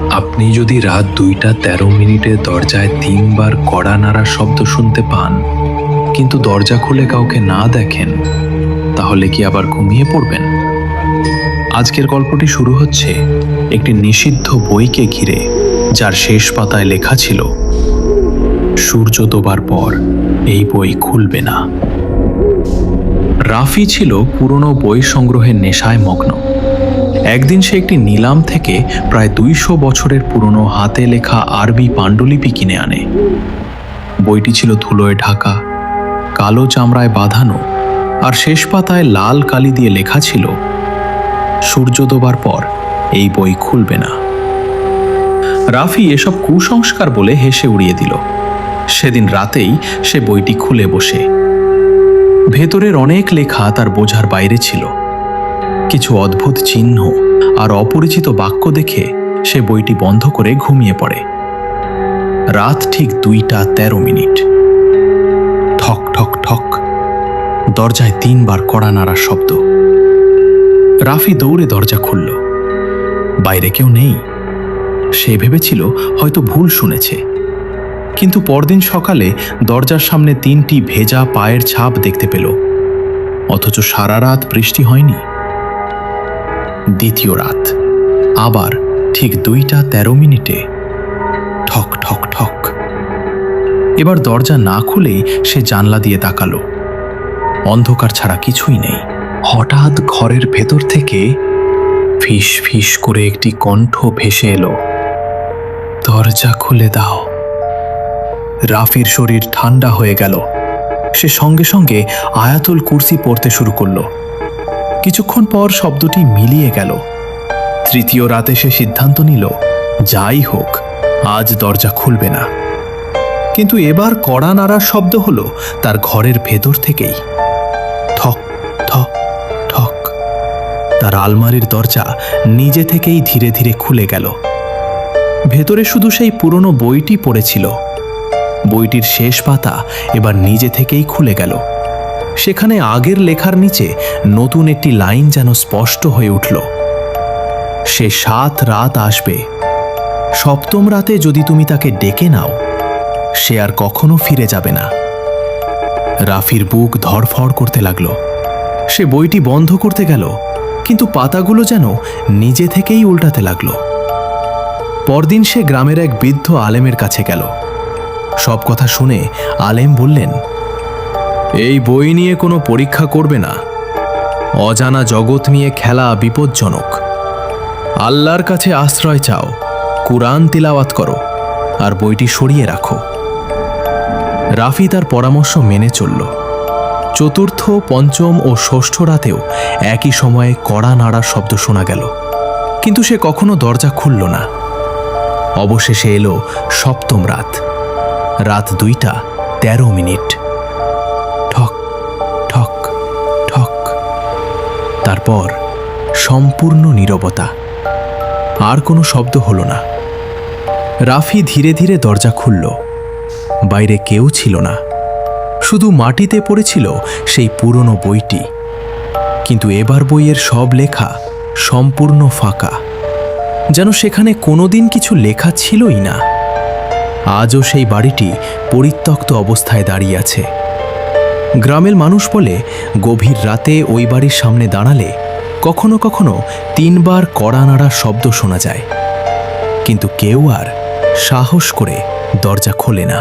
আপনি যদি রাত 2টা 13 মিনিটে দরজায় 3বার কড়া নাড়ার শব্দ শুনতে পান, কিন্তু দরজা খুলে কাউকে না দেখেন, তাহলে কি আবার ঘুমিয়ে পড়বেন? আজকের গল্পটি শুরু হচ্ছে একটি নিষিদ্ধ বইকে ঘিরে, যার শেষ পাতায় লেখা ছিল, সূর্য ডোবার পর এই বই খুলবে না। রাফি ছিল পুরনো বই সংগ্রহের নেশায় মগ্ন। একদিন সে একটি নিলাম থেকে প্রায় 200 বছরের পুরনো হাতে লেখা আরবি পাণ্ডুলিপি কিনে আনে। বইটি ছিল ধুলোয় ঢাকা, কালো চামড়ায় বাঁধানো, আর শেষ পাতায় লাল কালি দিয়ে লেখা ছিল, সূর্য ডোবার পর এই বই খুলবে না। রাফি এসব কুসংস্কার বলে হেসে উড়িয়ে দিল। সেদিন রাতেই সে বইটি খুলে বসে। ভেতরের অনেক লেখা তার বোঝার বাইরে ছিল। কিছু অদ্ভুত চিহ্ন আর অপরিচিত বাক্য দেখে সে বইটি বন্ধ করে ঘুমিয়ে পড়ে। রাত ঠিক 2টা 13 মিনিট। ঠক ঠক ঠক, দরজায় 3বার কড়া নাড়ার শব্দ। রাফি দৌড়ে দরজা খুলল। বাইরে কেউ নেই। সে ভেবেছিল হয়তো ভুল শুনেছে, কিন্তু পরদিন সকালে দরজার সামনে 3টি ভেজা পায়ের ছাপ দেখতে পেল, অথচ সারা রাত বৃষ্টি হয়নি। দ্বিতীয় রাত, আবার ঠিক 2টা 13 মিনিটে। ঠক ঠক ঠক। এবার দরজা না খুলেই সে জানলা দিয়ে তাকালো। অন্ধকার ছাড়া কিছুই নেই। হঠাৎ ঘরের ভেতর থেকে ফিস ফিস করে একটি কণ্ঠ ভেসে এলো, দরজা খুলে দাও। রাফির শরীর ঠান্ডা হয়ে গেল। সে সঙ্গে সঙ্গে আয়াতুল কুরসি পড়তে শুরু করলো। কিছুক্ষণ পর শব্দটি মিলিয়ে গেল। তৃতীয় রাতে সে সিদ্ধান্ত নিল, যাই হোক, আজ দরজা খুলবে না। কিন্তু এবার কড়া নাড়ার শব্দ হলো তার ঘরের ভেতর থেকেই। ঠক ঠক ঠক। তার আলমারির দরজা নিজে থেকেই ধীরে ধীরে খুলে গেল। ভেতরে শুধু সেই পুরনো বইটি পড়েছিল। বইটির শেষ পাতা এবার নিজে থেকেই খুলে গেল। সেখানে আগের লেখার নিচে নতুন একটি লাইন যেন স্পষ্ট হয়ে উঠল, সে 7 রাত আসবে। 7ম রাতে যদি তুমি তাকে ডেকে নাও, সে আর কখনো ফিরে যাবে না। রাফির বুক ধড়ফড় করতে লাগল। সে বইটি বন্ধ করতে গেল, কিন্তু পাতাগুলো যেন নিজে থেকেই উল্টাতে লাগল। পরদিন সে গ্রামের এক বৃদ্ধ আলেমের কাছে গেল। সব কথা শুনে আলেম বললেন, এই বই নিয়ে কোনো পরীক্ষা করবে না। অজানা জগৎ নিয়ে খেলা বিপজ্জনক। আল্লাহর কাছে আশ্রয় চাও, কুরআন তিলাওয়াত করো, আর বইটি সরিয়ে রাখো। রাফি তার পরামর্শ মেনে চলল। 4র্থ, 5ম ও 6ষ্ঠ রাতেও একই সময়ে কড়া নাড়ার শব্দ শোনা গেল, কিন্তু সে কখনো দরজা খুলল না। অবশেষে এলো 7ম রাত, রাত 2টা 13 মিনিট। ঠক ঠক ঠক। তারপর সম্পূর্ণ নীরবতা। আর কোনো শব্দ হলো না। রাফি ধীরে ধীরে দরজা খুলল। বাইরে কেউ ছিল না, শুধু মাটিতে পড়েছিল সেই পুরনো বইটি। কিন্তু এবার বইয়ের সব লেখা সম্পূর্ণ ফাঁকা, যেন সেখানে কোনোদিন কিছু লেখা ছিলই না। আজও সেই বাড়িটি পরিত্যক্ত অবস্থায় দাঁড়িয়ে আছে। গ্রামের মানুষ বলে, গভীর রাতে ওই বাড়ির সামনে দাঁড়ালে কখনো কখনো 3বার কড়া নাড়ার শব্দ শোনা যায়, কিন্তু কেউ আর সাহস করে দরজা খোলে না।